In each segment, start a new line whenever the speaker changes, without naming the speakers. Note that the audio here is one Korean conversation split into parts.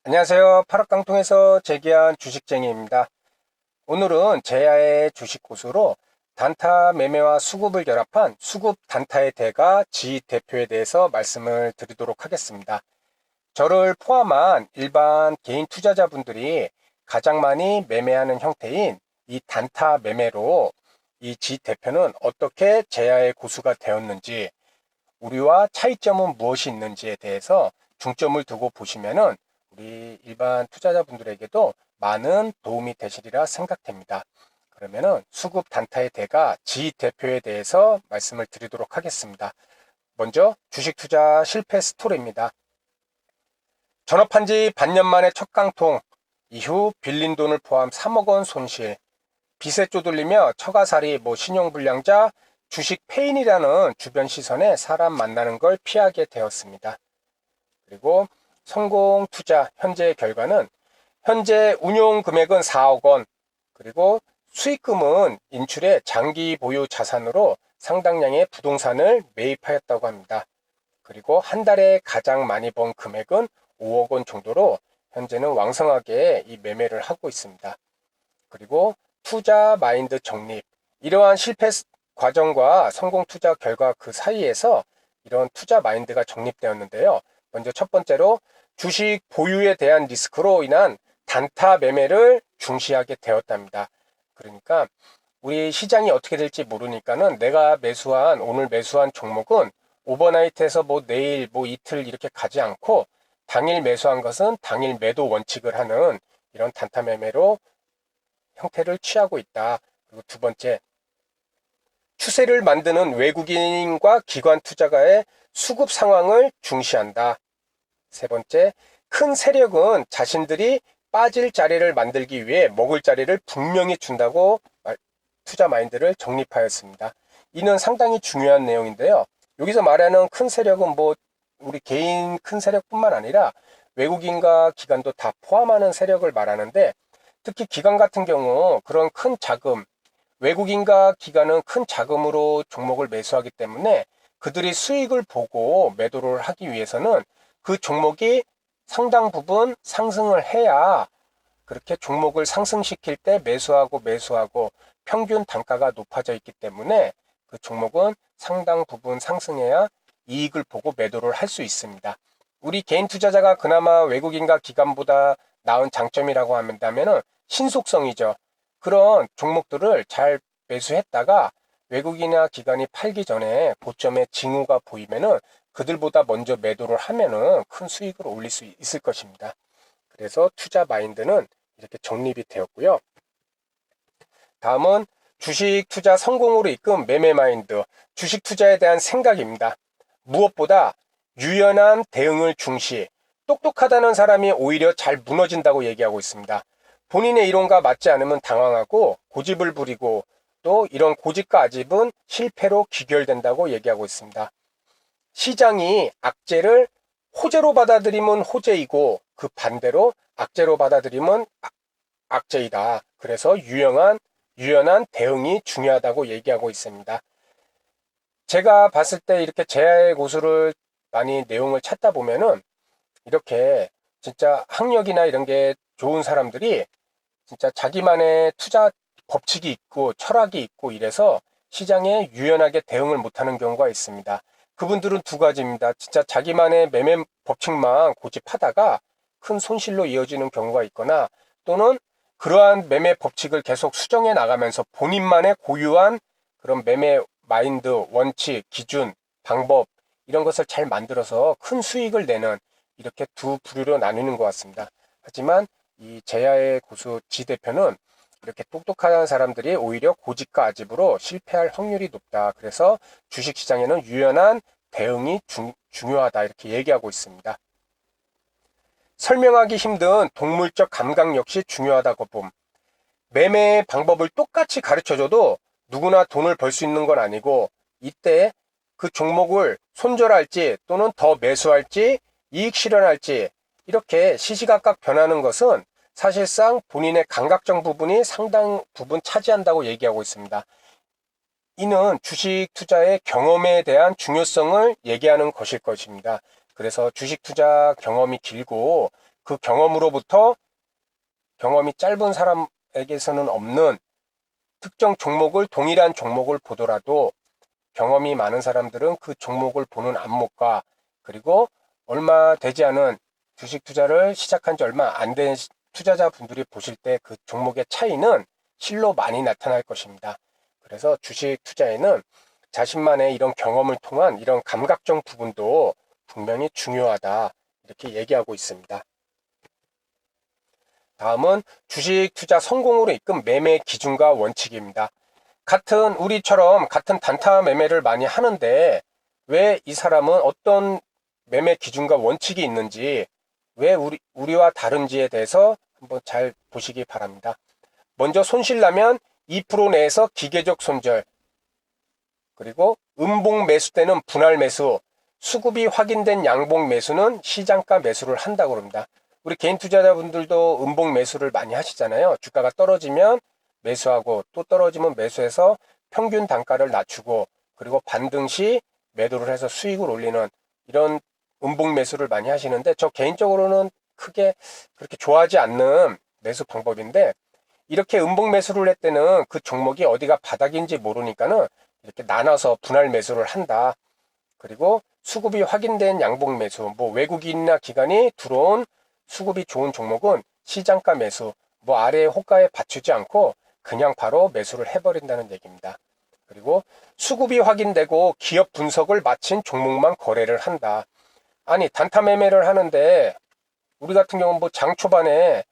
안녕하세요. 파락강통에서 재기한 주식쟁이입니다. 오늘은 제야의 주식고수로 단타 매매와 수급을 결합한 수급 단타의 대가 지 대표에 대해서 말씀을 드리도록 하겠습니다. 저를 포함한 일반 개인 투자자분들이 가장 많이 매매하는 형태인 이 단타 매매로 이 지 대표는 어떻게 제야의 고수가 되었는지, 우리와 차이점은 무엇이 있는지에 대해서 중점을 두고 보시면은 우리 일반 투자자분들에게도 많은 도움이 되시리라 생각됩니다. 그러면은 수급 단타의 대가 지 대표에 대해서 말씀을 드리도록 하겠습니다. 먼저 주식 투자 실패 스토리입니다. 전업한 지 반년 만에 첫 깡통, 이후 빌린 돈을 포함 3억 원 손실, 빚에 쪼들리며 처가살이, 신용불량자, 주식 폐인이라는 주변 시선에 사람 만나는 걸 피하게 되었습니다. 그리고 성공 투자 현재의 결과는 현재 운용 금액은 4억 원, 그리고 수익금은 인출의 장기 보유 자산으로 상당량의 부동산을 매입하였다고 합니다. 그리고 한 달에 가장 많이 번 금액은 5억 원 정도로 현재는 왕성하게 이 매매를 하고 있습니다. 그리고 투자 마인드 정립, 이러한 실패 과정과 성공 투자 결과 그 사이에서 이런 투자 마인드가 정립되었는데요. 먼저 첫 번째로 주식 보유에 대한 리스크로 인한 단타 매매를 중시하게 되었답니다. 그러니까 우리 시장이 어떻게 될지 모르니까는 내가 오늘 매수한 종목은 오버나이트에서 내일 이틀 이렇게 가지 않고 당일 매수한 것은 당일 매도 원칙을 하는 이런 단타 매매로 형태를 취하고 있다. 그리고 두 번째, 추세를 만드는 외국인과 기관 투자가의 수급 상황을 중시한다. 세 번째, 큰 세력은 자신들이 빠질 자리를 만들기 위해 먹을 자리를 분명히 준다고 투자 마인드를 정립하였습니다. 이는 상당히 중요한 내용인데요. 여기서 말하는 큰 세력은 우리 개인 큰 세력뿐만 아니라 외국인과 기관도 다 포함하는 세력을 말하는데, 특히 기관 같은 경우 그런 큰 자금, 외국인과 기관은 큰 자금으로 종목을 매수하기 때문에 그들이 수익을 보고 매도를 하기 위해서는 그 종목이 상당 부분 상승을 해야, 그렇게 종목을 상승시킬 때 매수하고 평균 단가가 높아져 있기 때문에 그 종목은 상당 부분 상승해야 이익을 보고 매도를 할 수 있습니다. 우리 개인 투자자가 그나마 외국인과 기관보다 나은 장점이라고 한다면은 신속성이죠. 그런 종목들을 잘 매수했다가 외국인이나 기관이 팔기 전에 고점에 징후가 보이면은 그들보다 먼저 매도를 하면은 큰 수익을 올릴 수 있을 것입니다. 그래서 투자 마인드는 이렇게 정립이 되었고요. 다음은 주식 투자 성공으로 이끈 매매 마인드, 주식 투자에 대한 생각입니다. 무엇보다 유연한 대응을 중시, 똑똑하다는 사람이 오히려 잘 무너진다고 얘기하고 있습니다. 본인의 이론과 맞지 않으면 당황하고 고집을 부리고, 또 이런 고집과 아집은 실패로 귀결된다고 얘기하고 있습니다. 시장이 악재를 호재로 받아들이면 호재이고, 그 반대로 악재로 받아들이면 악재이다. 그래서 유연한 대응이 중요하다고 얘기하고 있습니다. 제가 봤을 때 이렇게 제야의 고수를 많이 내용을 찾다 보면은 이렇게 진짜 학력이나 이런 게 좋은 사람들이 진짜 자기만의 투자 법칙이 있고 철학이 있고 이래서 시장에 유연하게 대응을 못하는 경우가 있습니다. 그분들은 두 가지입니다. 진짜 자기만의 매매 법칙만 고집하다가 큰 손실로 이어지는 경우가 있거나, 또는 그러한 매매 법칙을 계속 수정해 나가면서 본인만의 고유한 그런 매매 마인드, 원칙, 기준, 방법, 이런 것을 잘 만들어서 큰 수익을 내는, 이렇게 두 부류로 나누는 것 같습니다. 하지만 이 제야의 고수 지 대표는 이렇게 똑똑한 사람들이 오히려 고집과 아집으로 실패할 확률이 높다. 그래서 주식시장에는 유연한 대응이 중요하다, 이렇게 얘기하고 있습니다. 설명하기 힘든 동물적 감각 역시 중요하다고 봄. 매매 방법을 똑같이 가르쳐줘도 누구나 돈을 벌 수 있는 건 아니고, 이때 그 종목을 손절할지 또는 더 매수할지 이익 실현할지 이렇게 시시각각 변하는 것은 사실상 본인의 감각적 부분이 상당 부분 차지한다고 얘기하고 있습니다. 이는 주식 투자의 경험에 대한 중요성을 얘기하는 것일 것입니다. 그래서 주식 투자 경험이 길고 그 경험으로부터 경험이 짧은 사람에게서는 없는 특정 종목을 동일한 종목을 보더라도 경험이 많은 사람들은 그 종목을 보는 안목과 그리고 얼마 되지 않은 주식 투자를 시작한 지 얼마 안 된 투자자분들이 보실 때 그 종목의 차이는 실로 많이 나타날 것입니다. 그래서 주식 투자에는 자신만의 이런 경험을 통한 이런 감각적 부분도 분명히 중요하다 이렇게 얘기하고 있습니다. 다음은 주식 투자 성공으로 이끈 매매 기준과 원칙입니다. 우리처럼 같은 단타 매매를 많이 하는데 왜 이 사람은 어떤 매매 기준과 원칙이 있는지 왜 우리와 다른지에 대해서 한번 잘 보시기 바랍니다. 먼저 손실나면 2% 내에서 기계적 손절, 그리고 음봉 매수 때는 분할 매수, 수급이 확인된 양봉 매수는 시장가 매수를 한다고 합니다. 우리 개인 투자자분들도 음봉 매수를 많이 하시잖아요. 주가가 떨어지면 매수하고 또 떨어지면 매수해서 평균 단가를 낮추고 그리고 반등 시 매도를 해서 수익을 올리는 이런 음봉 매수를 많이 하시는데 저 개인적으로는 크게 그렇게 좋아하지 않는 매수 방법인데 이렇게 음봉 매수를 할 때는 그 종목이 어디가 바닥인지 모르니까는 이렇게 나눠서 분할 매수를 한다. 그리고 수급이 확인된 양봉 매수, 뭐 외국인이나 기관이 들어온 수급이 좋은 종목은 시장가 매수, 뭐 아래의 호가에 받치지 않고 그냥 바로 매수를 해버린다는 얘기입니다. 그리고 수급이 확인되고 기업 분석을 마친 종목만 거래를 한다. 아니 단타 매매를 하는데 우리 같은 경우는 뭐 장 초반에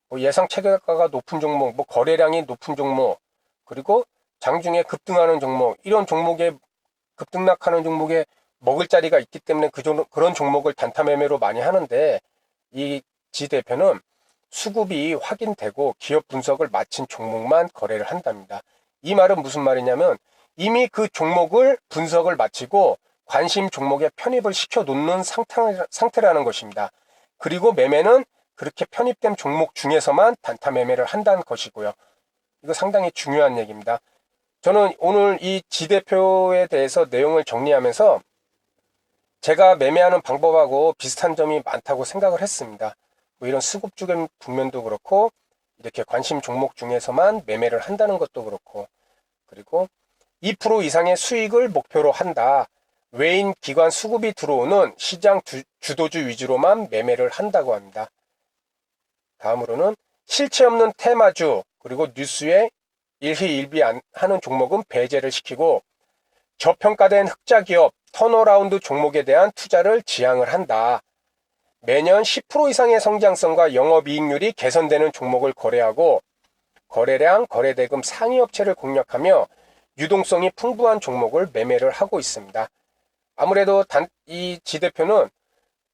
뭐 예상 최저가가 높은 종목, 뭐 거래량이 높은 종목, 그리고 장중에 급등하는 종목, 이런 종목에 급등락하는 종목에 먹을 자리가 있기 때문에 그런 종목을 단타 매매로 많이 하는데 이 지 대표는 수급이 확인되고 기업 분석을 마친 종목만 거래를 한답니다. 이 말은 무슨 말이냐면 이미 그 종목을 분석을 마치고 관심 종목에 편입을 시켜 놓는 상태라는 것입니다. 그리고 매매는 그렇게 편입된 종목 중에서만 단타 매매를 한다는 것이고요. 이거 상당히 중요한 얘기입니다. 저는 오늘 이 지대표에 대해서 내용을 정리하면서 제가 매매하는 방법하고 비슷한 점이 많다고 생각을 했습니다. 뭐 이런 수급 주간 국면도 그렇고 이렇게 관심 종목 중에서만 매매를 한다는 것도 그렇고 그리고 2% 이상의 수익을 목표로 한다. 외인 기관 수급이 들어오는 시장 주도주 위주로만 매매를 한다고 합니다. 다음으로는 실체 없는 테마주 그리고 뉴스에 일희일비하는 종목은 배제를 시키고 저평가된 흑자 기업 턴어라운드 종목에 대한 투자를 지향을 한다. 매년 10% 이상의 성장성과 영업이익률이 개선되는 종목을 거래하고 거래량, 거래대금 상위 업체를 공략하며 유동성이 풍부한 종목을 매매를 하고 있습니다. 아무래도 이 지대표는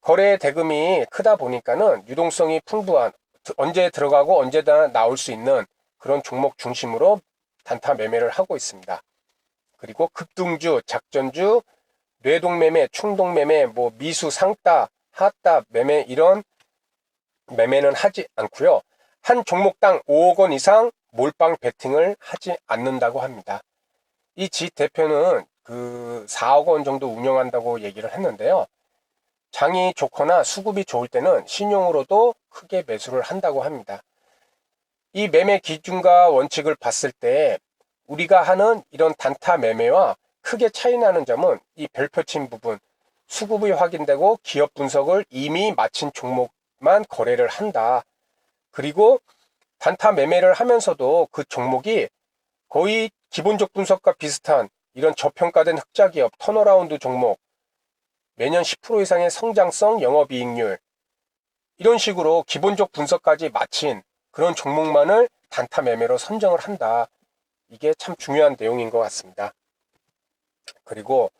거래 대금이 크다 보니까는 유동성이 풍부한 언제 들어가고 언제 나올 수 있는 그런 종목 중심으로 단타 매매를 하고 있습니다. 그리고 급등주, 작전주, 뇌동매매, 충동매매, 뭐 미수, 상따, 하따 매매 이런 매매는 하지 않고요. 한 종목당 5억 원 이상 몰빵 베팅을 하지 않는다고 합니다. 이 지 대표는 그 4억 원 정도 운영한다고 얘기를 했는데요. 장이 좋거나 수급이 좋을 때는 신용으로도 크게 매수를 한다고 합니다. 이 매매 기준과 원칙을 봤을 때 우리가 하는 이런 단타 매매와 크게 차이 나는 점은 이 별표친 부분, 수급이 확인되고 기업 분석을 이미 마친 종목만 거래를 한다. 그리고 단타 매매를 하면서도 그 종목이 거의 기본적 분석과 비슷한 이런 저평가된 흑자 기업 턴어라운드 종목, 매년 10% 이상의 성장성 영업이익률, 이런 식으로 기본적 분석까지 마친 그런 종목만을 단타 매매로 선정을 한다. 이게 참 중요한 내용인 것 같습니다. 그리고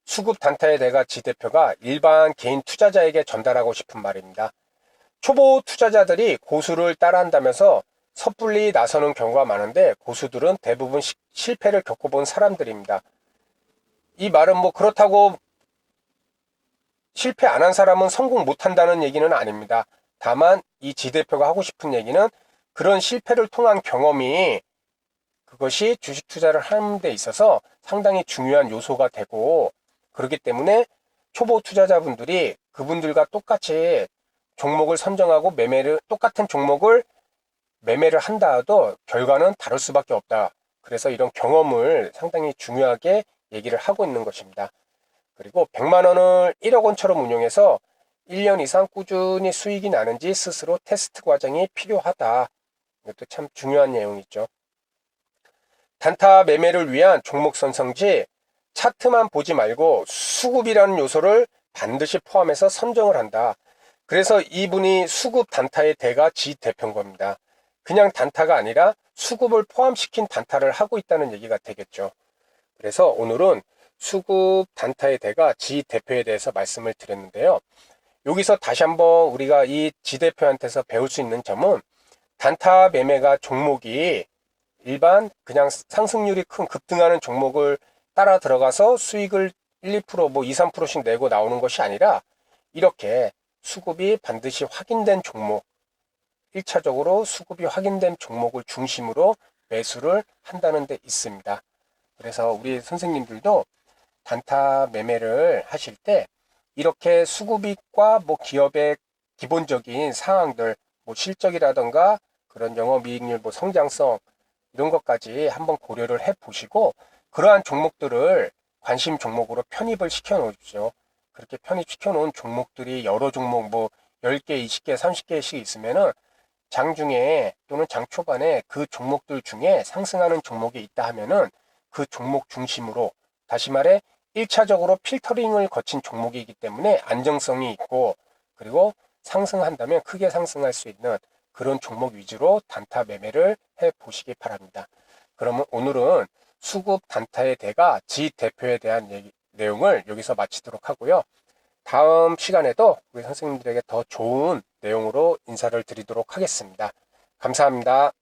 수급 단타의 대가 지 대표가 일반 개인 투자자에게 전달하고 싶은 말입니다. 초보 투자자들이 고수를 따라한다면서 섣불리 나서는 경우가 많은데 고수들은 대부분 실패를 겪어본 사람들입니다. 이 말은 뭐 그렇다고 실패 안 한 사람은 성공 못 한다는 얘기는 아닙니다. 다만 이 지 대표가 하고 싶은 얘기는 그런 실패를 통한 경험이 그것이 주식 투자를 하는 데 있어서 상당히 중요한 요소가 되고 그렇기 때문에 초보 투자자분들이 그분들과 똑같이 종목을 선정하고 똑같은 종목을 매매를 한다 해도 결과는 다를 수밖에 없다. 그래서 이런 경험을 상당히 중요하게 얘기를 하고 있는 것입니다. 그리고 100만 원을 1억 원처럼 운용해서 1년 이상 꾸준히 수익이 나는지 스스로 테스트 과정이 필요하다. 이것도 참 중요한 내용이죠. 단타 매매를 위한 종목 선정 시 차트만 보지 말고 수급이라는 요소를 반드시 포함해서 선정을 한다. 그래서 이분이 수급 단타의 대가 지대표인 겁니다. 그냥 단타가 아니라 수급을 포함시킨 단타를 하고 있다는 얘기가 되겠죠. 그래서 오늘은 수급 단타의 대가 지대표에 대해서 말씀을 드렸는데요. 여기서 다시 한번 우리가 이 지대표한테서 배울 수 있는 점은 단타 매매가 종목이 일반 그냥 상승률이 큰 급등하는 종목을 따라 들어가서 수익을 1, 2%, 뭐 2, 3%씩 내고 나오는 것이 아니라 이렇게 수급이 반드시 확인된 종목, 1차적으로 수급이 확인된 종목을 중심으로 매수를 한다는 데 있습니다. 그래서 우리 선생님들도 단타 매매를 하실 때 이렇게 수급이익과 뭐 기업의 기본적인 상황들, 뭐 실적이라던가 그런 영업이익률, 뭐 성장성 이런 것까지 한번 고려를 해 보시고 그러한 종목들을 관심 종목으로 편입을 시켜 놓으십시오. 그렇게 편입시켜 놓은 종목들이 여러 종목 뭐 10개, 20개, 30개씩 있으면은 장중에 또는 장 초반에 그 종목들 중에 상승하는 종목이 있다 하면은 그 종목 중심으로 다시 말해 1차적으로 필터링을 거친 종목이기 때문에 안정성이 있고 그리고 상승한다면 크게 상승할 수 있는 그런 종목 위주로 단타 매매를 해 보시기 바랍니다. 그러면 오늘은 수급 단타의 대가 지 대표에 대한 내용을 여기서 마치도록 하고요. 다음 시간에도 우리 선생님들에게 더 좋은 내용으로 인사를 드리도록 하겠습니다. 감사합니다.